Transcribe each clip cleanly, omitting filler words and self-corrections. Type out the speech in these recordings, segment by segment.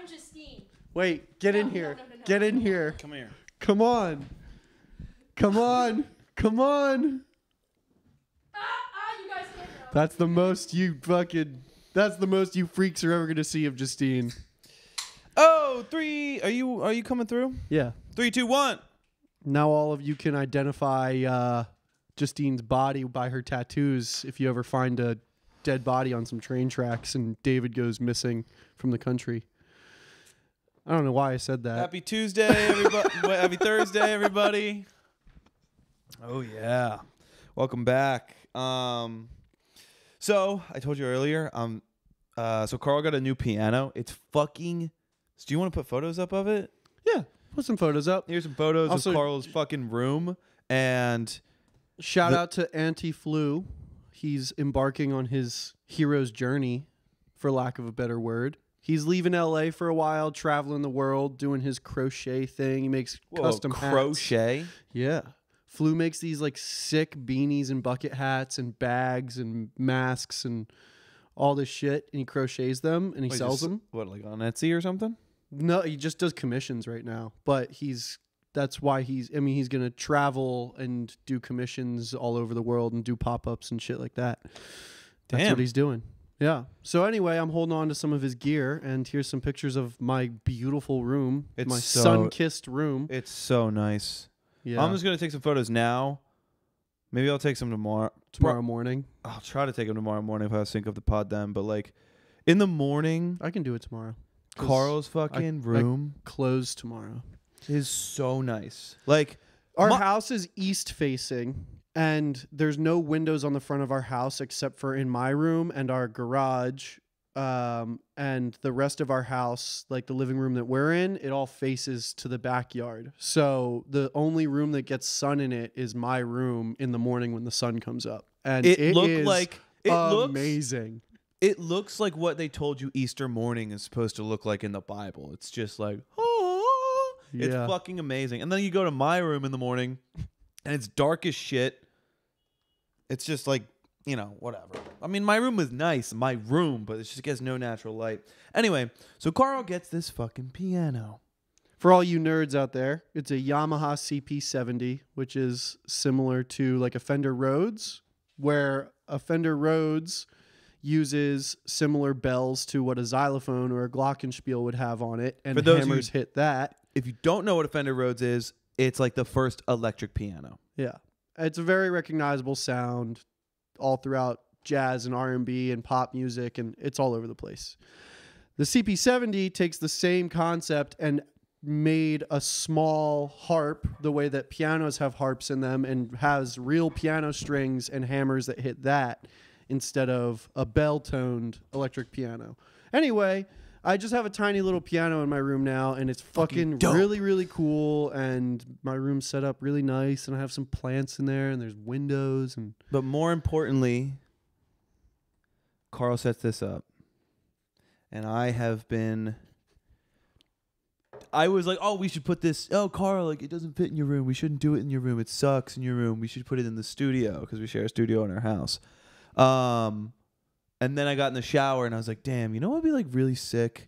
I'm Justine. Wait, get in here. No. Get in here. Come here. Come on. Come on. Come on. You guys can't know. That's the most you freaks are ever going to see of Justine. Oh, 3. Are you coming through? Yeah. 3, 2, 1. Now all of you can identify Justine's body by her tattoos if you ever find a dead body on some train tracks and David goes missing from the country. I don't know why I said that. Happy Tuesday, everybody. Happy Thursday, everybody. Oh, yeah. Welcome back. So I told you earlier, so Karl got a new piano. It's fucking... Do you want to put photos up of it? Yeah. Put some photos up. Here's some photos Also, of Karl's fucking room. And shout out to Anti-Flu. He's embarking on his hero's journey, for lack of a better word. He's leaving LA for a while, traveling the world, doing his crochet thing. He makes custom crochet? hats. Yeah. Flu makes these like sick beanies and bucket hats and bags and masks and all this shit. And he crochets them and he sells them. What, like on Etsy or something? No, he just does commissions right now. But that's why he's going to travel and do commissions all over the world and do pop-ups and shit like that. That's what he's doing. Yeah. So anyway, I'm holding on to some of his gear, and here's some pictures of my beautiful room. It's my so, sun-kissed room. It's so nice. Yeah. I'm just going to take some photos now. Maybe I'll take some tomorrow. Tomorrow morning. I'll try to take them tomorrow morning if I sync up the pod then. But like in the morning, I can do it tomorrow. Karl's fucking room closed tomorrow. Is so nice. Like our house is east facing, and there's no windows on the front of our house except for in my room and our garage. And the rest of our house, like the living room that we're in, it all faces to the backyard. So the only room that gets sun in it is my room in the morning when the sun comes up. And it looks amazing. It looks like what they told you Easter morning is supposed to look like in the Bible. It's just like, oh, it's fucking amazing. And then you go to my room in the morning and it's dark as shit. It's just like, you know, whatever. I mean, my room was nice, but it just gets no natural light. Anyway, so Karl gets this fucking piano. For all you nerds out there, it's a Yamaha CP70, which is similar to like a Fender Rhodes, where a Fender Rhodes uses similar bells to what a xylophone or a glockenspiel would have on it, and hammers hit that. If you don't know what a Fender Rhodes is, it's like the first electric piano. Yeah. It's a very recognizable sound all throughout jazz and R&B and pop music, and it's all over the place. The CP70 takes the same concept and made a small harp the way that pianos have harps in them, and has real piano strings and hammers that hit that instead of a bell-toned electric piano. Anyway, I just have a tiny little piano in my room now, and it's fucking really, really cool, and my room's set up really nice, and I have some plants in there, and there's windows. But more importantly, Karl sets this up, and I was like, oh, we should put this. Oh, Karl, like, it doesn't fit in your room. We shouldn't do it in your room. It sucks in your room. We should put it in the studio because we share a studio in our house. And then I got in the shower and I was like, damn, you know what would be like really sick?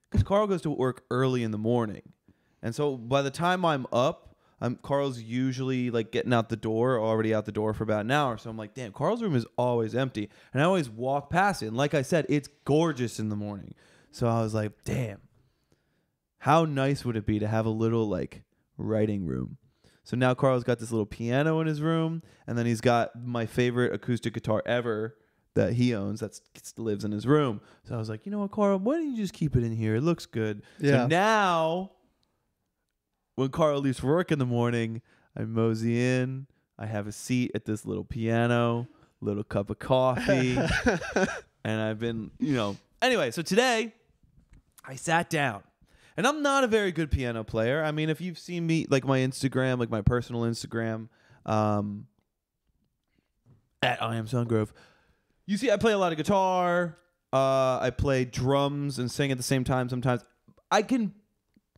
Because Karl goes to work early in the morning. And so by the time I'm up, Karl's usually like getting out the door, already out the door for about an hour. So I'm like, damn, Karl's room is always empty. And I always walk past it. And like I said, it's gorgeous in the morning. So I was like, damn, how nice would it be to have a little like writing room? So now Karl's got this little piano in his room. And then he's got my favorite acoustic guitar ever that he owns that lives in his room. So I was like, you know what, Karl, why don't you just keep it in here? It looks good. Yeah. So now, when Karl leaves for work in the morning, I mosey in. I have a seat at this little piano, little cup of coffee. And I've been, you know. Anyway, so today, I sat down. And I'm not a very good piano player. I mean, if you've seen me, like my Instagram, like my personal Instagram, at I Am Sungrove, you see, I play a lot of guitar. I play drums and sing at the same time sometimes. I can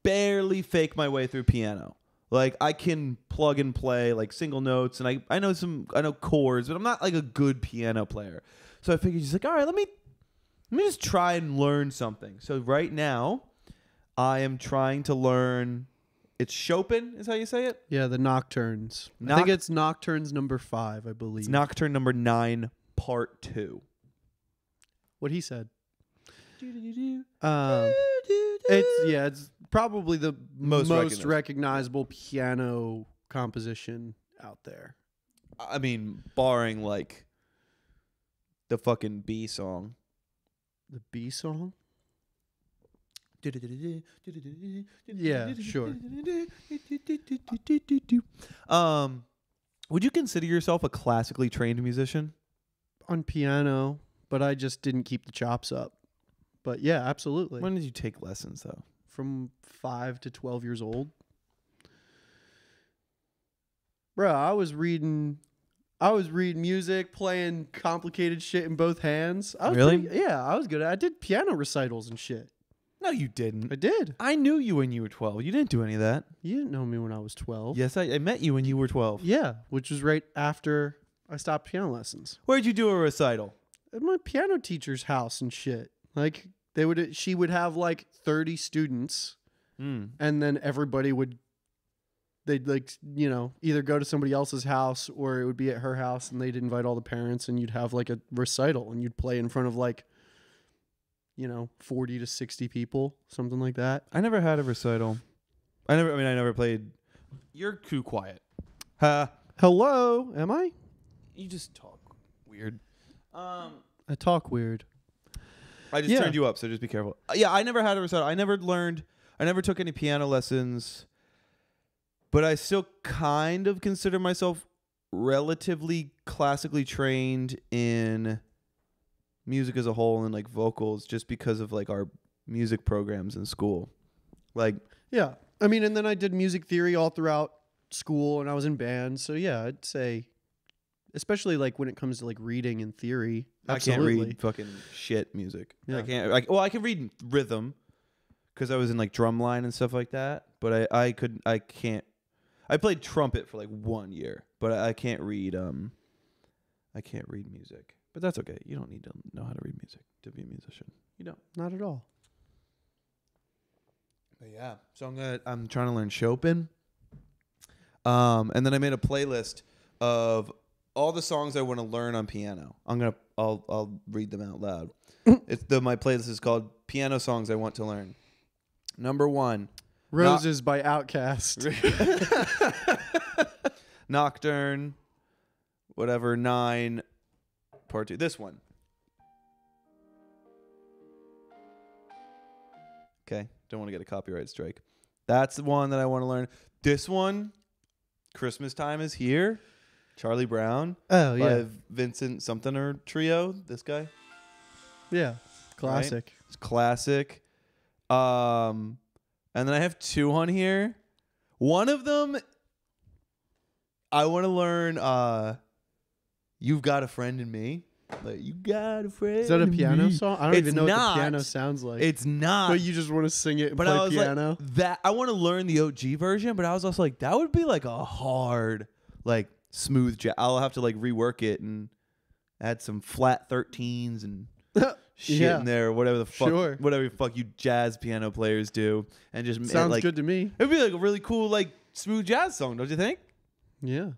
barely fake my way through piano. Like, I can plug and play like single notes, and I know chords, but I'm not like a good piano player. So I figured, just like, all right, let me just try and learn something. So right now, I am trying to learn. It's Chopin, is how you say it? Yeah, the Nocturnes. I think it's Nocturnes number 5, I believe. It's Nocturne number 9, part 2. What he said. It's probably the most recognizable piano composition out there. I mean, barring like the fucking B song. The B song? Yeah, sure. Would you consider yourself a classically trained musician? On piano, but I just didn't keep the chops up. But yeah, absolutely. When did you take lessons though? From 5 to 12 years old. Bro, I was reading music, playing complicated shit in both hands. Really? I was good at it. I did piano recitals and shit. No, you didn't. I did. I knew you when you were 12. You didn't do any of that. You didn't know me when I was 12. Yes, I met you when you were 12. Yeah, which was right after I stopped piano lessons. Where'd you do a recital? At my piano teacher's house and shit. Like she would have like 30 students, and then they'd like, you know, either go to somebody else's house or it would be at her house, and they'd invite all the parents, and you'd have like a recital, and you'd play in front of like, you know, 40 to 60 people, something like that. I never had a recital. I never played. You're too quiet. Hello, am I? You just talk weird. I talk weird. I just turned you up, so just be careful. Yeah, I never had a recital. I never took any piano lessons, but I still kind of consider myself relatively classically trained in music as a whole and like vocals, just because of like our music programs in school. Like, yeah, I mean, and then I did music theory all throughout school, and I was in bands. So yeah, I'd say, especially like when it comes to like reading and theory, absolutely. I can't read fucking shit music. Yeah. I can't. I can read rhythm because I was in like drumline and stuff like that. But I can't. I played trumpet for like 1 year, but I can't read. I can't read music. But that's okay. You don't need to know how to read music to be a musician. You don't. Not at all. But yeah, so I'm trying to learn Chopin. And then I made a playlist of all the songs I want to learn on piano. I'll read them out loud. My playlist is called Piano Songs I Want to Learn. Number 1, Roses by Outkast. Nocturne, whatever, 9, part 2. This one. Okay, don't want to get a copyright strike. That's the one that I want to learn. This one, Christmas Time Is Here, Charlie Brown. Oh, yeah. By Vincent something or Trio. This guy. Yeah, classic. Right? It's classic. And then I have 2 on here. One of them, I want to learn You've Got a Friend in Me. Like, you got a friend. Is that a piano me. song? I don't even know what the piano sounds like. It's not. But you just want to sing it and play piano? Like, that I want to learn the OG version, but I was also like, that would be like a hard, like, smooth jazz. I'll have to like rework it and add some flat 13s and shit in there, whatever the fuck, whatever the fuck you jazz piano players do, and just sounds like, good to me. It'd be like a really cool, like, smooth jazz song, don't you think? Yeah,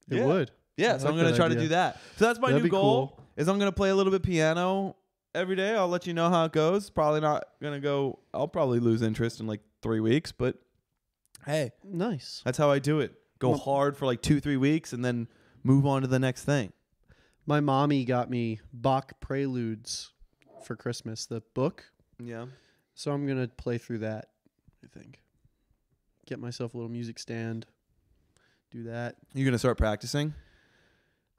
it would. Yeah, so I'm gonna try to do that. So that's my new goal. Cool. Is I'm gonna play a little bit piano every day. I'll let you know how it goes. Probably not gonna go. I'll probably lose interest in like 3 weeks, but hey, nice. That's how I do it. Go hard for like 2-3 weeks and then move on to the next thing. My mommy got me Bach Preludes for Christmas, the book. Yeah. So I'm going to play through that, I think. Get myself a little music stand. Do that. You going to start practicing?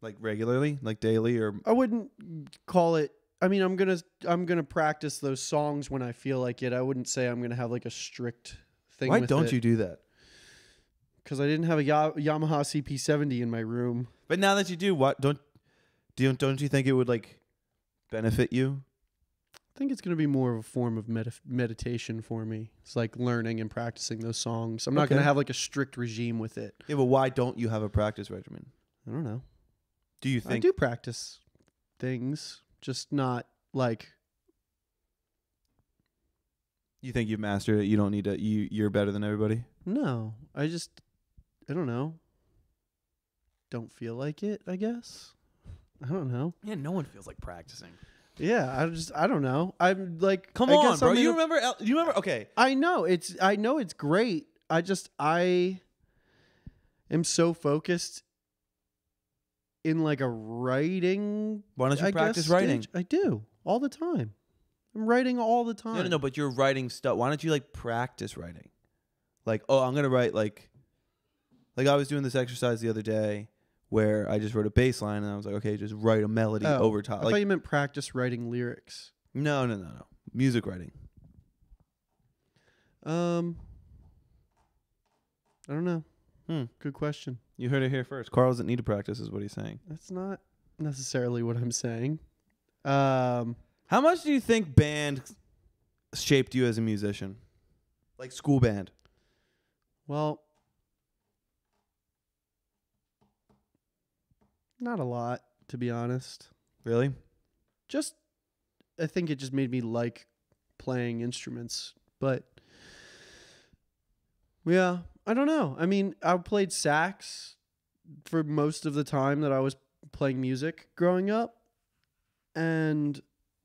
Like regularly? Like daily? Or I wouldn't call it. I mean, I'm gonna practice those songs when I feel like it. I wouldn't say I'm going to have like a strict thing with it. Why don't you do that? Because I didn't have a Yamaha CP70 in my room. But now that you do, don't you think it would like benefit you? I think it's going to be more of a form of meditation for me. It's like learning and practicing those songs. I'm not going to have like a strict regime with it. Yeah, but why don't you have a practice regimen? I don't know. Do you think I do practice things, just not like You think you've mastered it? You don't need to. You're better than everybody. No, I don't know. Don't feel like it, I guess. I don't know. Yeah, no one feels like practicing. Yeah, I don't know. I'm like, Come I on, guess bro. I'm You remember? Okay. I know it's great. I am so focused in like a writing. Why don't you I practice guess, writing? stage. I do all the time. I'm writing all the time. No. But you're writing stuff. Why don't you like practice writing? Like, oh, I'm gonna write like I was doing this exercise the other day where I just wrote a bass line and I was like, okay, just write a melody over top. I thought you meant practice writing lyrics. No. Music writing. I don't know. Good question. You heard it here first. Karl doesn't need to practice, is what he's saying. That's not necessarily what I'm saying. How much do you think band shaped you as a musician? Like school band? Well, not a lot, to be honest. Really? I think it just made me like playing instruments. But yeah, I don't know. I mean, I played sax for most of the time that I was playing music growing up, and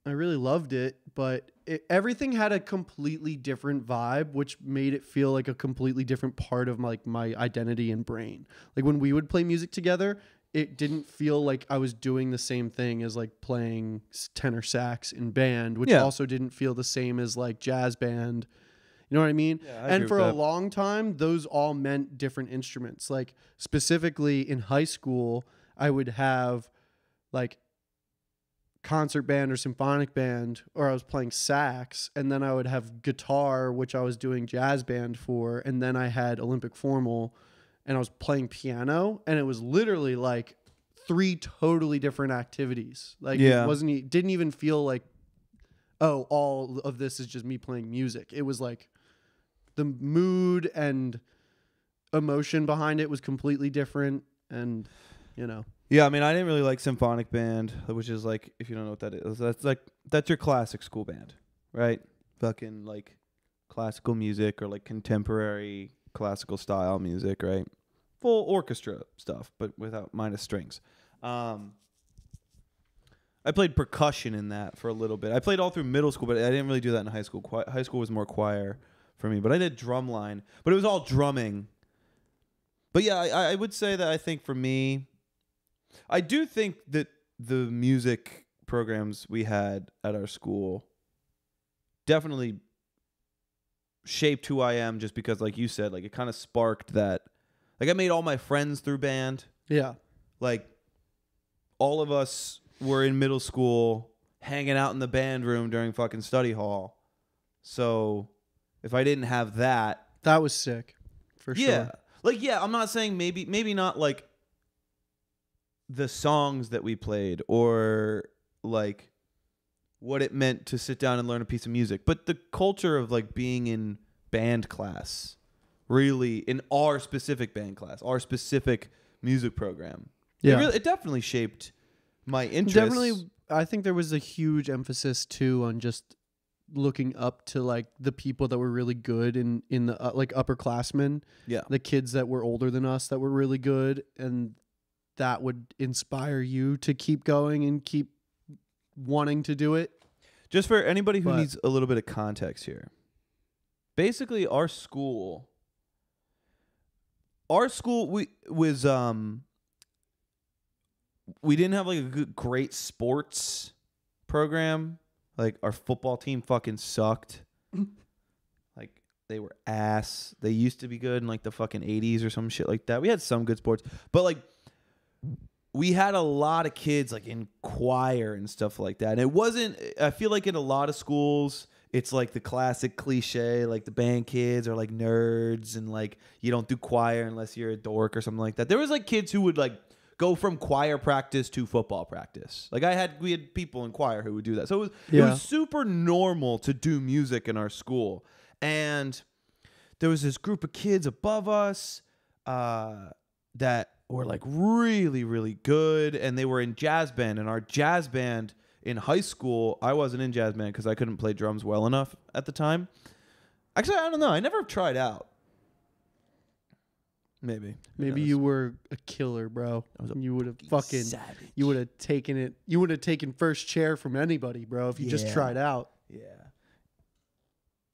I really loved it, but everything had a completely different vibe, which made it feel like a completely different part of my identity and brain. Like when we would play music together, it didn't feel like I was doing the same thing as like playing tenor sax in band, which also didn't feel the same as like jazz band. You know what I mean? Yeah, and for a long time, those all meant different instruments. Like specifically in high school, I would have like concert band or symphonic band, or I was playing sax, and then I would have guitar, which I was doing jazz band for, and then I had Olympic formal, and I was playing piano, and it was literally like 3 totally different activities. Like it didn't even feel like, oh, all of this is just me playing music. It was like the mood and emotion behind it was completely different, and you know. Yeah, I mean, I didn't really like symphonic band, which is like, if you don't know what that is, that's your classic school band, right? Fucking like classical music or like contemporary classical style music, right? Full orchestra stuff, but minus strings. I played percussion in that for a little bit. I played all through middle school, but I didn't really do that in high school. High school was more choir for me, but I did drumline, but it was all drumming. But yeah, I would say that I think for me, I do think that the music programs we had at our school definitely shaped who I am, just because, like you said, like it kind of sparked that. Like I made all my friends through band. Yeah. Like all of us were in middle school hanging out in the band room during fucking study hall. So if I didn't have that. That was sick. For sure. Yeah. Like, yeah, I'm not saying maybe not like the songs that we played or like what it meant to sit down and learn a piece of music, but the culture of like being in band class, really in our specific band class, our specific music program. Yeah. It definitely shaped my interest. Definitely. I think there was a huge emphasis too on just looking up to like the people that were really good in the like upperclassmen. Yeah. The kids that were older than us that were really good, and that would inspire you to keep going and keep wanting to do it. Just for anybody who needs a little bit of context here. Basically, our school we didn't have like a great sports program. Like our football team fucking sucked. Like they were ass. They used to be good in like the fucking 80s or some shit like that. We had some good sports, but like we had a lot of kids like in choir and stuff like that. And it wasn't, I feel like in a lot of schools, it's like the classic cliche, like the band kids are like nerds and like you don't do choir unless you're a dork or something like that. There was like kids who would like go from choir practice to football practice. Like we had people in choir who would do that. So it was super normal to do music in our school. And there was this group of kids above us that were like really, really good. And they were in jazz band. And our jazz band in high school, I wasn't in jazz band because I couldn't play drums well enough at the time. Actually, I don't know. I never tried out. Maybe. Maybe you were a killer, bro. You would have fucking savage. You would have taken it. You would have taken first chair from anybody, bro, if you just tried out. Yeah.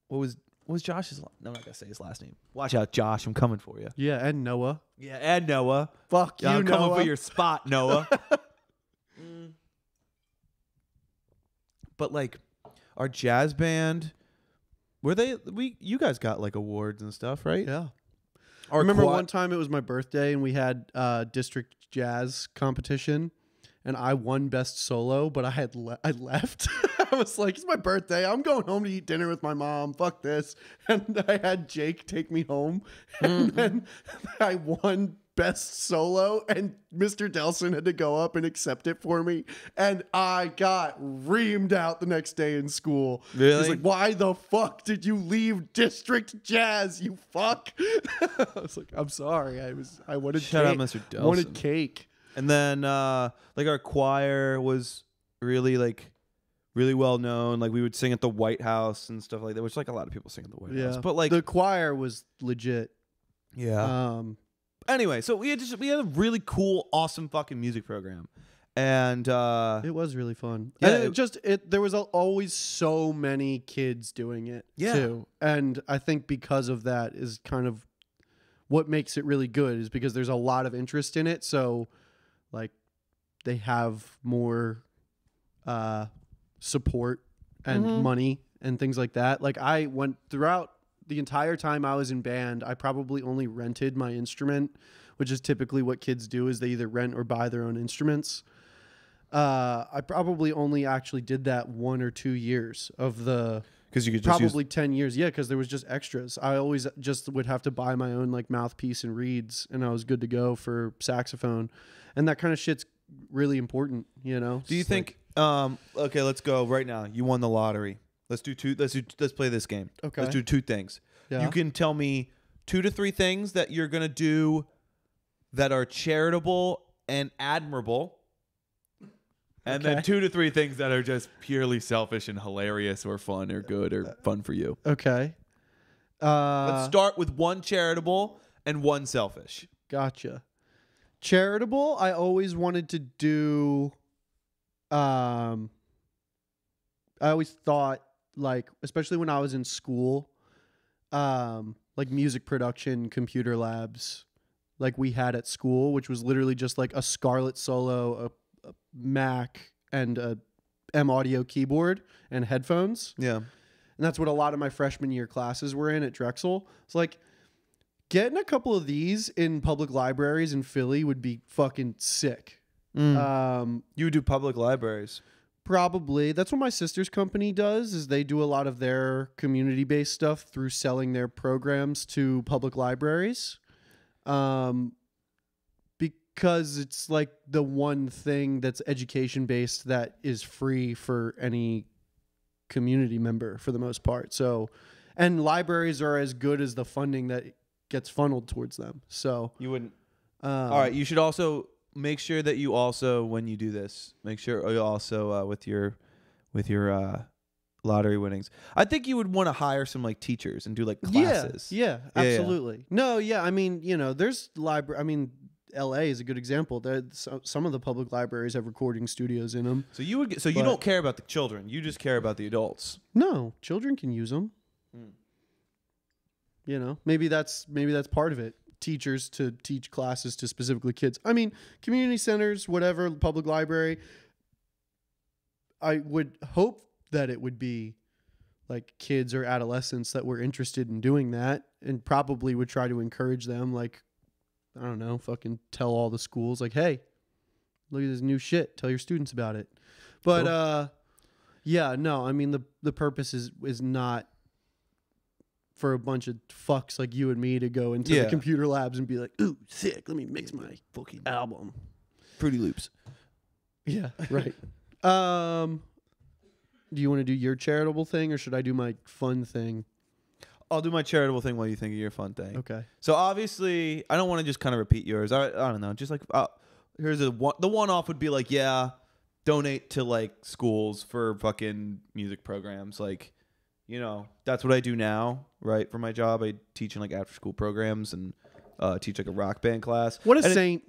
What was Josh's? No, I'm not gonna say his last name. Watch out, Josh. I'm coming for you. Yeah, and Noah. Yeah, and Noah. Fuck Yeah, you, I'm coming Noah. for your spot, Noah. But like, our jazz band, you guys got like awards and stuff, right? Yeah. I remember one time it was my birthday and we had district jazz competition and I won best solo, but I left. I was like, it's my birthday. I'm going home to eat dinner with my mom. Fuck this. And I had Jake take me home and then I won best solo and Mr. Delson had to go up and accept it for me. And I got reamed out the next day in school. Really? He's like, why the fuck did you leave district jazz, you fuck? I was like, I'm sorry. I wanted Shout cake. out, Mr. Delson. Wanted cake. And then like our choir was really well known. Like we would sing at the White House and stuff like that, which like a lot of people sing at the White House. But like the choir was legit. Yeah. Anyway, so we had a really cool, awesome fucking music program, and it was really fun. Yeah, and there was always so many kids doing it too, and I think because of that is kind of what makes it really good is because there's a lot of interest in it. So, like, they have more support and money and things like that. Like I went throughout the entire time I was in band, I probably only rented my instrument, which is typically what kids do is they either rent or buy their own instruments. I probably only actually did that 1 or 2 years of the because you could just probably 10 years. Yeah, because there was just extras. I always just would have to buy my own like mouthpiece and reeds, and I was good to go for saxophone. And that kind of shit's really important, you know. Do you think? Okay, let's go right now. You won the lottery. Let's play this game. Okay. Let's do 2 things. Yeah. You can tell me 2 to 3 things that you're gonna do that are charitable and admirable. And then 2 to 3 things that are just purely selfish and hilarious or fun or good or fun for you. Okay. Let's start with 1 charitable and 1 selfish. Gotcha. Charitable, I always wanted to do. I always thought, like, especially when I was in school, like music production, computer labs, like we had at school, which was literally just like a Scarlett Solo, a Mac, and a M Audio keyboard and headphones. Yeah. And that's what a lot of my freshman year classes were in at Drexel. It's like, getting a couple of these in public libraries in Philly would be fucking sick. You would do public libraries. Probably. That's what my sister's company does, is they do a lot of their community-based stuff through selling their programs to public libraries. Because it's like the one thing that's education-based that is free for any community member for the most part. So, and libraries are as good as the funding that gets funneled towards them. So you wouldn't. All right. You should also make sure that you also, when you do this, make sure you also with your lottery winnings. I think you would want to hire some like teachers and do like classes. Yeah, absolutely. Yeah. No, yeah. I mean, you know, there's library. I mean, LA is a good example. Some of the public libraries have recording studios in them. So you don't care about the children. You just care about the adults. No, children can use them. You know, maybe that's part of it. Teachers to teach classes to specifically kids. I mean, community centers, whatever, public library. I would hope that it would be like kids or adolescents that were interested in doing that, and probably would try to encourage them. Like, I don't know, fucking tell all the schools like, hey, look at this new shit. Tell your students about it. But cool. Yeah, no, I mean the purpose is not for a bunch of fucks like you and me to go into the computer labs and be like, ooh, sick, let me mix my fucking album. Fruity Loops. Yeah, right. Do you want to do your charitable thing or should I do my fun thing? I'll do my charitable thing while you think of your fun thing. Okay. So obviously, I don't want to just kind of repeat yours. I don't know. Just like, here's the one-off would be like, yeah, donate to like schools for fucking music programs. Like, that's what I do now, right? For my job, I teach in like after school programs and teach like a rock band class. What a and saint.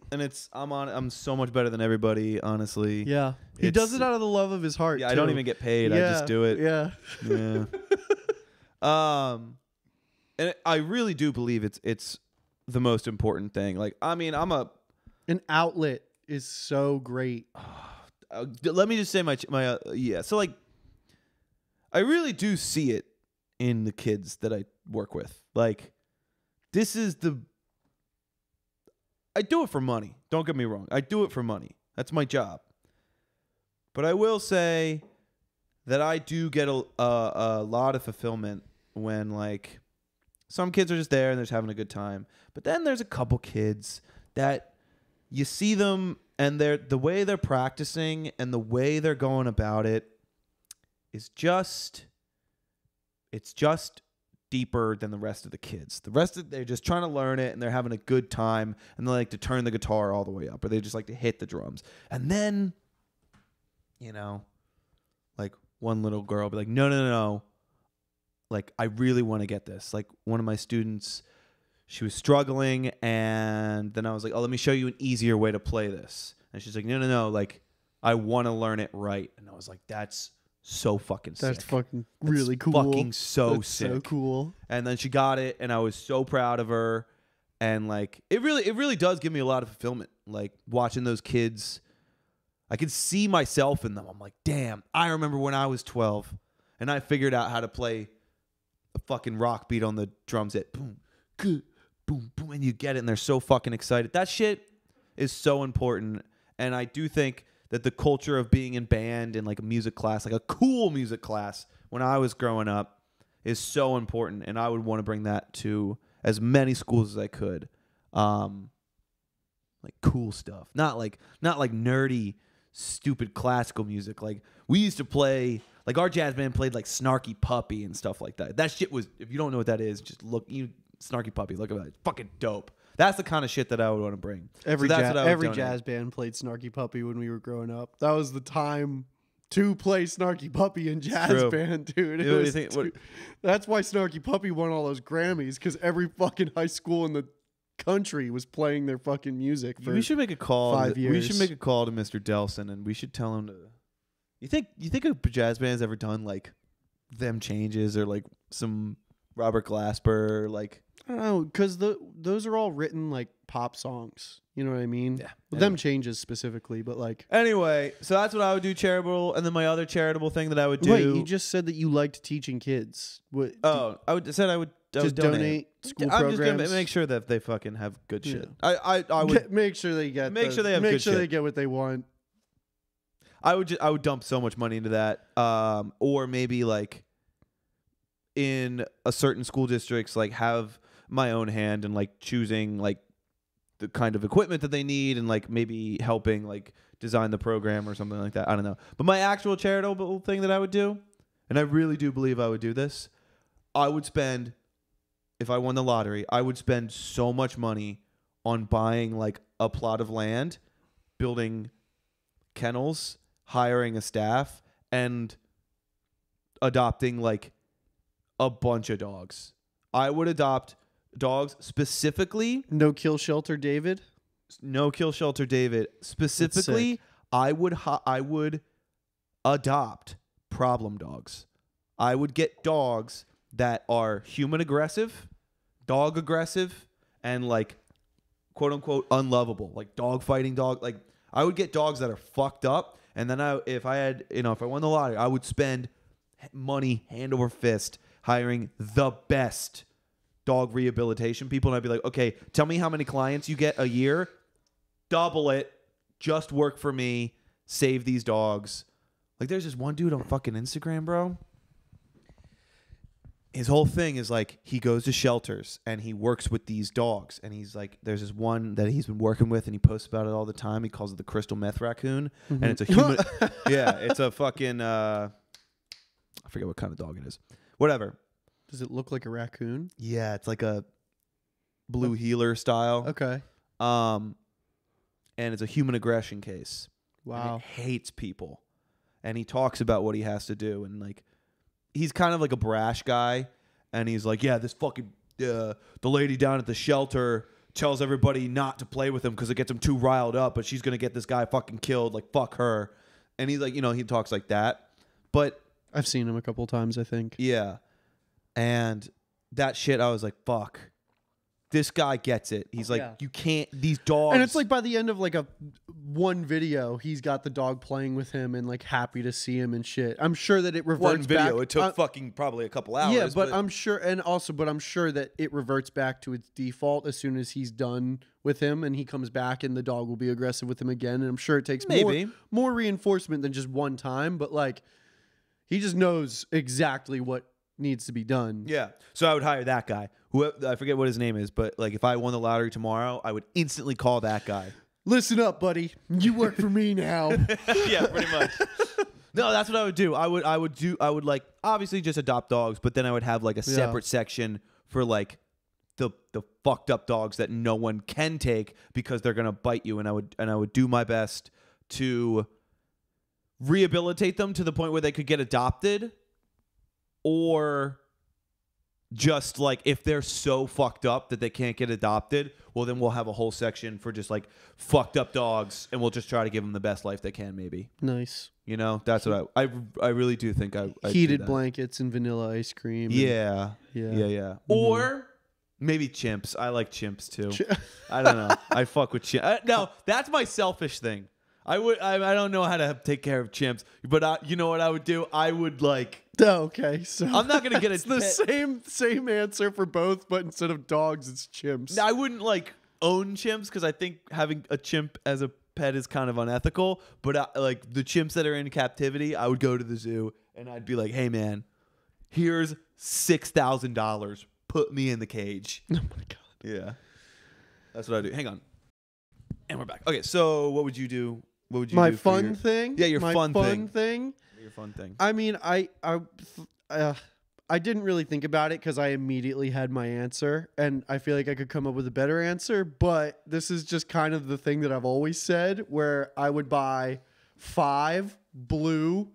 I'm so much better than everybody, honestly. Yeah. He does it out of the love of his heart. Yeah, too. I don't even get paid. I just do it. Yeah. Yeah. And I really do believe it's the most important thing. Like, I mean, an outlet is so great. let me just say so like I really do see it in the kids that I work with. Like, I do it for money. Don't get me wrong. I do it for money. That's my job. But I will say that I do get a lot of fulfillment when, like, some kids are just there and they're just having a good time. But then there's a couple kids that you see them and the way they're practicing and the way they're going about it is just deeper than the rest of the kids. They're just trying to learn it and they're having a good time and they like to turn the guitar all the way up or they just like to hit the drums. And then, like one little girl will be like, no. Like, I really want to get this. Like, one of my students, she was struggling and then I was like, oh, let me show you an easier way to play this. And she's like, no. Like, I want to learn it right. And I was like, that's so fucking sick. That's fucking really cool. Fucking so That's sick. so cool. And then she got it, and I was so proud of her. And like, it really does give me a lot of fulfillment. Like, watching those kids, I can see myself in them. I'm like, damn, I remember when I was 12, and I figured out how to play a fucking rock beat on the drums. At boom, good, boom, boom, and you get it, and they're so fucking excited. That shit is so important, and I do think that the culture of being in band and like a music class, like a cool music class when I was growing up, is so important. And I would want to bring that to as many schools as I could. Like cool stuff. Not like nerdy, stupid classical music. Like, we used to play, like, our jazz band played like Snarky Puppy and stuff like that. That shit was, if you don't know what that is, just look, Snarky Puppy, look at that. It's fucking dope. That's the kind of shit that I would want to bring. Every jazz band played Snarky Puppy when we were growing up. That was the time to play Snarky Puppy in jazz band, dude. That's why Snarky Puppy won all those Grammys, because every fucking high school in the country was playing their fucking music for we should make a call 5 years. We should make a call to Mr. Delson, and we should tell him to. You think a jazz band's ever done like Them Changes or like some Robert Glasper, like? I don't know, because those are all written like pop songs. You know what I mean? Yeah. Well, Them Changes specifically, but like. Anyway, so that's what I would do, charitable, and then my other charitable thing that I would do. Wait, you just said that you liked teaching kids. What? I would donate school I'm programs. just gonna make sure that they fucking have good shit. Yeah. I would make sure they get. Make sure they have Make good sure shit. they get what they want. I would dump so much money into that, or maybe like in a certain school districts, like have my own hand in like choosing like the kind of equipment that they need and like maybe helping like design the program or something like that. I don't know. But my actual charitable thing that I would do, and I really do believe I would do this, I would spend, if I won the lottery, I would spend so much money on buying like a plot of land, building kennels, hiring a staff, and adopting like a bunch of dogs. I would adopt dogs specifically. No Kill Shelter David. Specifically, I would adopt problem dogs. I would get dogs that are human aggressive, dog aggressive, and like quote unquote unlovable, like dog fighting dog. Like, I would get dogs that are fucked up, and then if I won the lottery, I would spend money hand over fist hiring the best dog rehabilitation people, and I'd be like, okay, tell me how many clients you get a year, double it, just work for me, save these dogs. Like, there's this one dude on fucking Instagram, bro. His whole thing is like, he goes to shelters and he works with these dogs, and he's like, there's this one that he's been working with and he posts about it all the time. He calls it the crystal meth raccoon. Mm-hmm. And it's a human yeah, it's a fucking I forget what kind of dog it is, whatever. Does it look like a raccoon? Yeah, it's like a blue heeler style. Okay. And it's a human aggression case. Wow. And it hates people. And he talks about what he has to do. And like, he's kind of like a brash guy, and he's like, yeah, this fucking the lady down at the shelter tells everybody not to play with him because it gets him too riled up, but she's gonna get this guy fucking killed. Like, fuck her. And he's like, he talks like that. But I've seen him a couple times, I think. yeah, and that shit, I was like, fuck. This guy gets it. He's like, you can't, these dogs. And it's like by the end of like one video, he's got the dog playing with him and like happy to see him and shit. I'm sure that it reverts one video. back. It took fucking probably a couple hours. Yeah, but I'm sure, but I'm sure that it reverts back to its default as soon as he's done with him and he comes back and the dog will be aggressive with him again. And I'm sure it takes more reinforcement than just one time, but like he just knows exactly what needs to be done. Yeah. So I would hire that guy. I forget what his name is, but like if I won the lottery tomorrow, I would instantly call that guy. Listen up, buddy. You work for me now. Yeah, pretty much. No, that's what I would do. I would like obviously just adopt dogs, but then I would have like a separate section for like the fucked up dogs that no one can take because they're gonna bite you, and I would do my best to rehabilitate them to the point where they could get adopted, or just like if they're so fucked up that they can't get adopted, well then we'll have a whole section for just like fucked up dogs, and we'll just try to give them the best life they can. Maybe Nice. That's what I really do think I heated blankets and vanilla ice cream. Yeah. Mm-hmm. Or maybe chimps. I like chimps too. I don't know. I fuck with chimps. No, that's my selfish thing. I don't know how to take care of chimps, but you know what I would do? I would like. Okay, so I'm not gonna get it's the same answer for both, but instead of dogs, it's chimps. I wouldn't like own chimps because I think having a chimp as a pet is kind of unethical. But like the chimps that are in captivity, I would go to the zoo and I'd be like, "Hey man, here's $6,000. Put me in the cage." Oh my god. Yeah, that's what I do. Hang on, and we're back. Okay, so what would you do? What would you my do fun thing? Yeah, your my fun thing. Your fun thing. I mean, I didn't really think about it because I immediately had my answer, and I feel like I could come up with a better answer. But this is just kind of the thing that I've always said, where I would buy 5 blue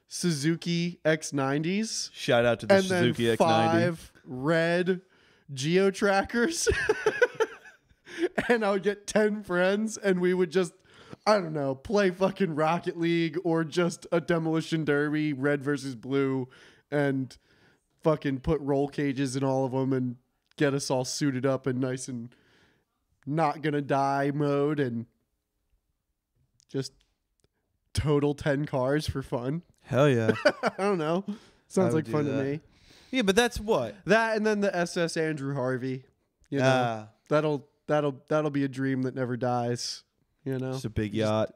Suzuki X90s. Shout out to the and Suzuki then X90. 5 red Geo trackers. And I would get 10 friends, and we would just, I don't know, play fucking Rocket League or just a demolition derby, red versus blue, and fucking put roll cages in all of them and get us all suited up and nice and not gonna die mode, and just total 10 cars for fun. Hell yeah. I don't know. Sounds like fun to me. Yeah, but that's what? That and then the SS Andrew Harvey. You know, that'll be a dream that never dies. You know, just a big yacht.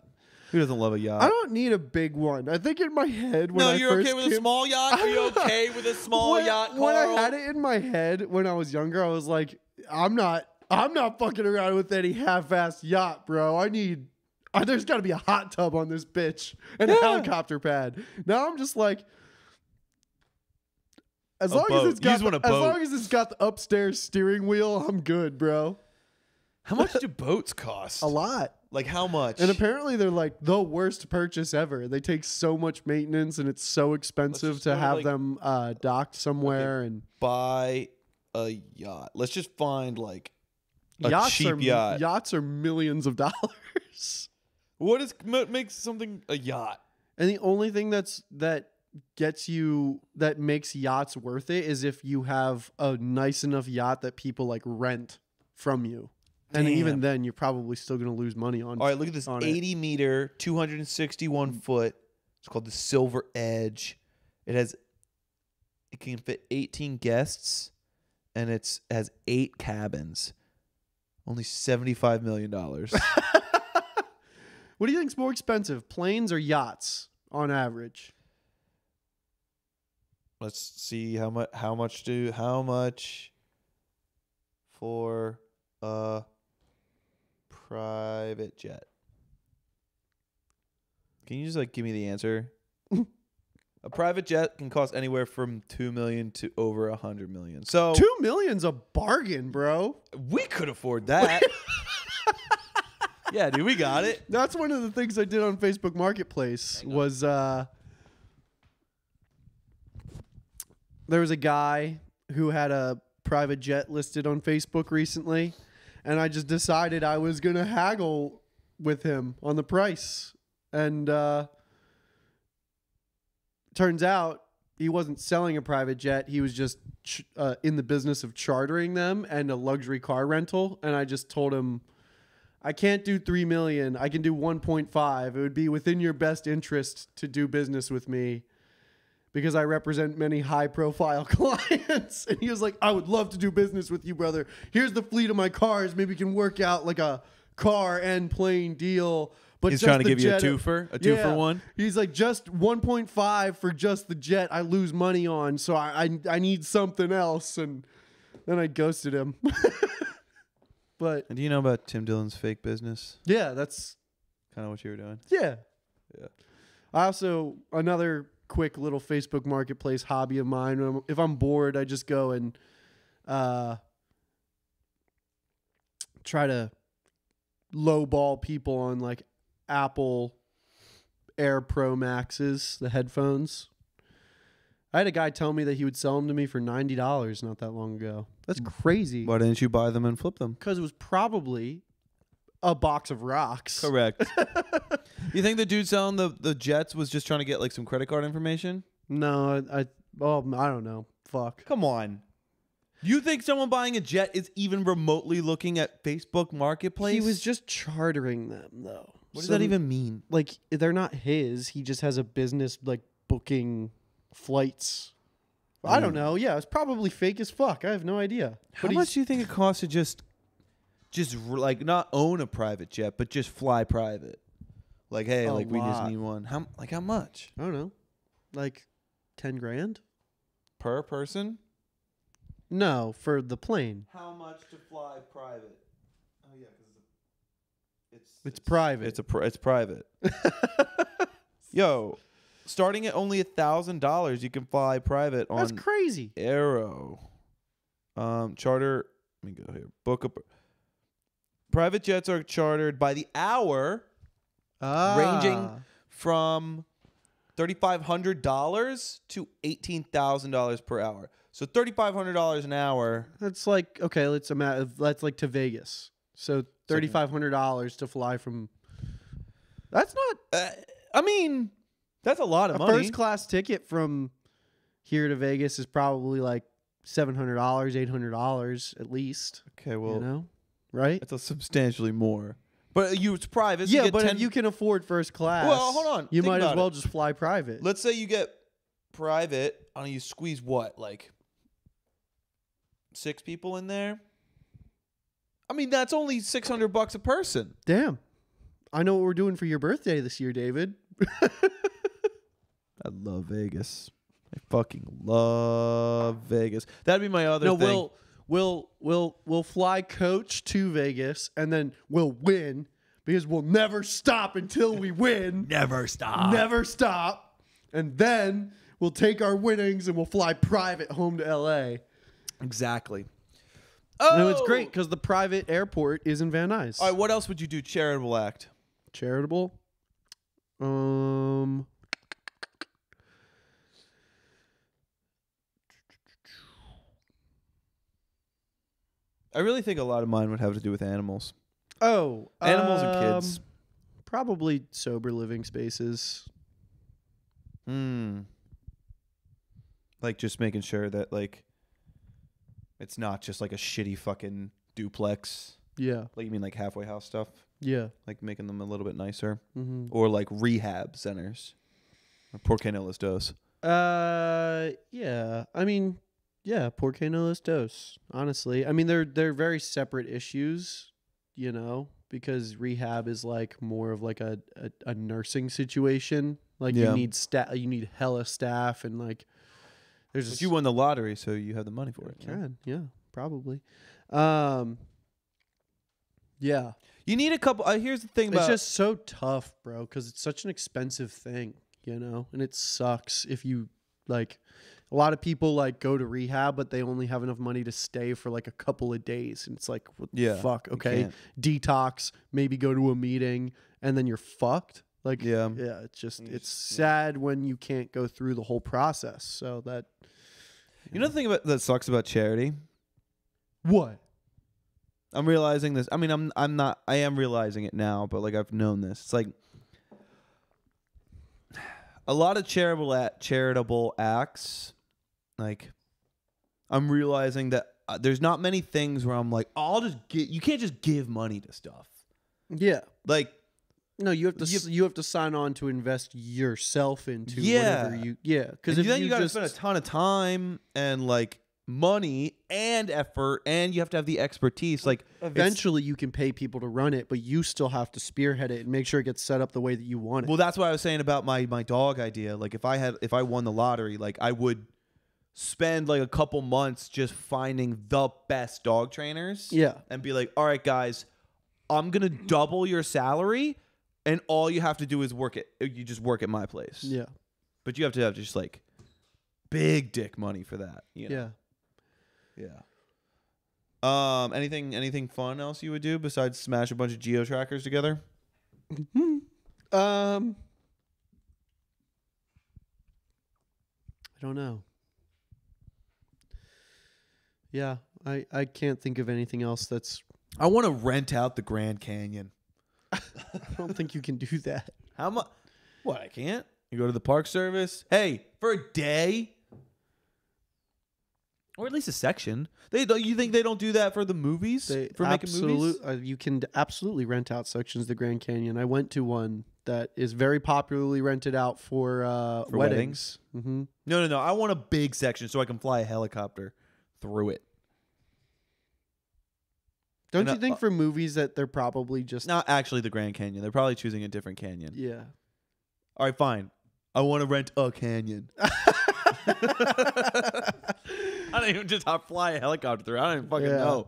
Who doesn't love a yacht? I don't need a big one. I think in my head when you're okay with a small yacht. Are you okay with a small yacht, Karl? When I had it in my head when I was younger, I was like, I'm not fucking around with any half-assed yacht, bro. There's got to be a hot tub on this bitch and a helicopter pad. Now I'm just like, as long as it's got the upstairs steering wheel, I'm good, bro. How much do boats cost? A lot. Like how much? And apparently they're like the worst purchase ever. They take so much maintenance and it's so expensive to have them docked somewhere. And buy a yacht. Let's just find like a cheap yacht. Yachts are millions of dollars. What makes something a yacht? And the only thing that makes yachts worth it is if you have a nice enough yacht that people like rent from you. And even then, you're probably still going to lose money on. All right, look at this 80-meter, 261 foot. It's called the Silver Edge. It can fit 18 guests, and it has 8 cabins. Only $75 million. What do you think's more expensive, planes or yachts on average? Let's see how much for a private jet. Can you just like give me the answer? A private jet can cost anywhere from $2 million to over $100 million. So $2 million's a bargain, bro. We could afford that. Yeah, dude, we got it. That's one of the things I did on Facebook Marketplace was there was a guy who had a private jet listed on Facebook recently, and I just decided I was going to haggle with him on the price. And turns out he wasn't selling a private jet. He was just in the business of chartering them and a luxury car rental. And I just told him, I can't do 3 million. I can do 1.5. It would be within your best interest to do business with me because I represent many high profile clients. And he was like, I would love to do business with you, brother. Here's the fleet of my cars. Maybe we can work out like a car and plane deal. But he's trying to give you a two for one. He's like, just 1.5 for just the jet I lose money on, so I need something else. And then I ghosted him. But and do you know about Tim Dillon's fake business? Yeah, that's kind of what you were doing. Yeah. Yeah. I also, another quick little Facebook Marketplace hobby of mine, if I'm bored, I just go and try to lowball people on like Apple Air Pro Maxes, the headphones. I had a guy tell me that he would sell them to me for $90 not that long ago. That's crazy. Why didn't you buy them and flip them? Because it was probably a box of rocks. Correct. You think the dude selling the jets was just trying to get like some credit card information? No, I don't know. Fuck. Come on. You think someone buying a jet is even remotely looking at Facebook Marketplace? He was just chartering them, though. What does that even mean? Like, they're not his. He just has a business, like, booking flights. I don't know. Yeah, it's probably fake as fuck. I have no idea. How much do you think it costs to just like not own a private jet, but just fly private? Like, hey, like we just need one. How much? I don't know. Like 10 grand? Per person? No, for the plane. How much to fly private? Oh yeah, because it's private. It's private. Yo, starting at only $1,000, you can fly private on. That's crazy. Aero. Charter. Let me go here. Book a. Private jets are chartered by the hour, ranging from $3,500 to $18,000 per hour. So $3,500 an hour. That's like, okay, that's like to Vegas. So $3,500 to fly from. That's not. I mean, that's a lot of money. A first class ticket from here to Vegas is probably like $700, $800 at least. Okay, well, you know, right? It's a substantially more. But it's private. So yeah, but if you can afford first class, well, hold on. You might as well just fly private. Let's say you get private. I don't know, you squeeze what, like 6 people in there? I mean, that's only $600 a person. Damn. I know what we're doing for your birthday this year, David. I love Vegas. I fucking love Vegas. That'd be my other thing. We'll fly coach to Vegas and then we'll win because we'll never stop until we win. Never stop. Never stop. And then we'll take our winnings and we'll fly private home to LA. Exactly. Oh, no, it's great because the private airport is in Van Nuys. All right, what else would you do? Charitable act. Charitable? I really think a lot of mine would have to do with animals. Oh. Animals and kids. Probably sober living spaces. Like just making sure that like it's not just like a shitty fucking duplex. Yeah. Like you mean like halfway house stuff? Yeah. Like making them a little bit nicer. Mm-hmm. Or like rehab centers. Or por qué no los dos? Yeah. I mean, yeah, por qué no los dos, honestly. I mean, they're very separate issues, you know, because rehab is like more of like a nursing situation. Like you need hella staff and like there's But you won the lottery, so you have the money for it. Yeah, probably. Yeah. You need a couple. Here's the thing about it's just so tough, bro, because it's such an expensive thing, you know, and it sucks if you like. A lot of people like go to rehab, but they only have enough money to stay for like a couple of days, and it's like, what the fuck? Okay, detox, maybe go to a meeting, and then you're fucked. Like, yeah, it's just it's sad when you can't go through the whole process. So that You know the thing that sucks about charity? What? I'm realizing this. I mean, I am realizing it now, but like I've known this. It's like a lot of charitable acts. Like I'm realizing that there's not many things where I'm like, oh, I'll just get. You can't just give money to stuff. Yeah. Like no, you have to sign on to invest yourself into whatever you. Yeah, because then you got to spend a ton of time and like money and effort, and you have to have the expertise. Like eventually you can pay people to run it, but you still have to spearhead it and make sure it gets set up the way that you want it. Well, that's what I was saying about my dog idea. Like if I won the lottery, like I would spend like a couple months just finding the best dog trainers. Yeah. And be like, all right, guys, I'm gonna double your salary, and all you have to do is work it. You just work at my place. Yeah. But you have to have just like big dick money for that. You know? Yeah. Yeah. Anything fun else you would do besides smash a bunch of geo trackers together? I don't know. Yeah, I can't think of anything else that's. I want to rent out the Grand Canyon. I don't think you can do that. How much? What? I can't. You go to the Park Service. Hey, for a day. Or at least a section. You think they don't do that for the movies? For making movies? You can absolutely rent out sections of the Grand Canyon. I went to one that is very popularly rented out for weddings. Mm-hmm. No. I want a big section so I can fly a helicopter through it. Don't you think for movies that they're probably just... Not actually the Grand Canyon. They're probably choosing a different canyon. Yeah. All right, fine. I want to rent a canyon. I don't even just fly a helicopter through. I don't even fucking know.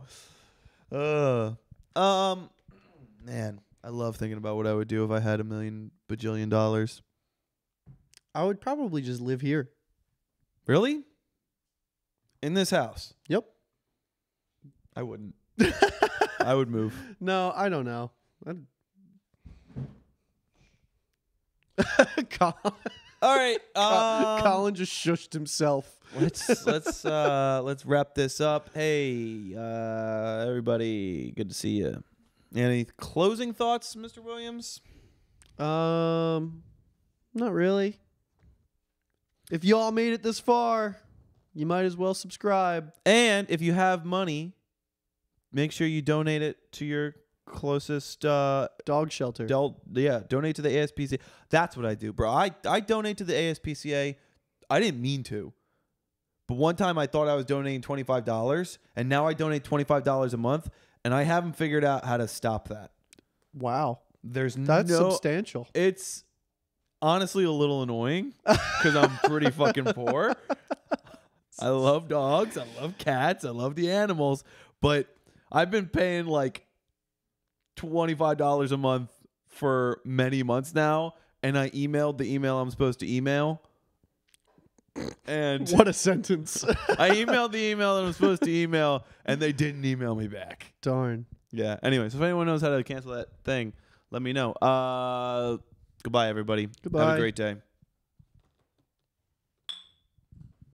Man, I love thinking about what I would do if I had $1 million bajillion dollars. I would probably just live here. Really? In this house? Yep. I wouldn't. I would move. No, I don't know. All right. Colin just shushed himself. Let's wrap this up. Hey, everybody, good to see you. Any closing thoughts, Mr. Williams? Not really. If y'all made it this far, you might as well subscribe. And if you have money, make sure you donate it to your closest dog shelter. Donate to the ASPCA. That's what I do, bro. I donate to the ASPCA. I didn't mean to. But one time I thought I was donating $25, and now I donate $25 a month, and I haven't figured out how to stop that. Wow. That's substantial. It's honestly a little annoying because I'm pretty fucking poor. I love dogs. I love cats. I love the animals. But I've been paying like $25 a month for many months now, and I emailed the email I'm supposed to email. And what a sentence. I emailed the email that I'm supposed to email, and they didn't email me back. Darn. Yeah. Anyway, so if anyone knows how to cancel that thing, let me know. Goodbye, everybody. Goodbye. Have a great day.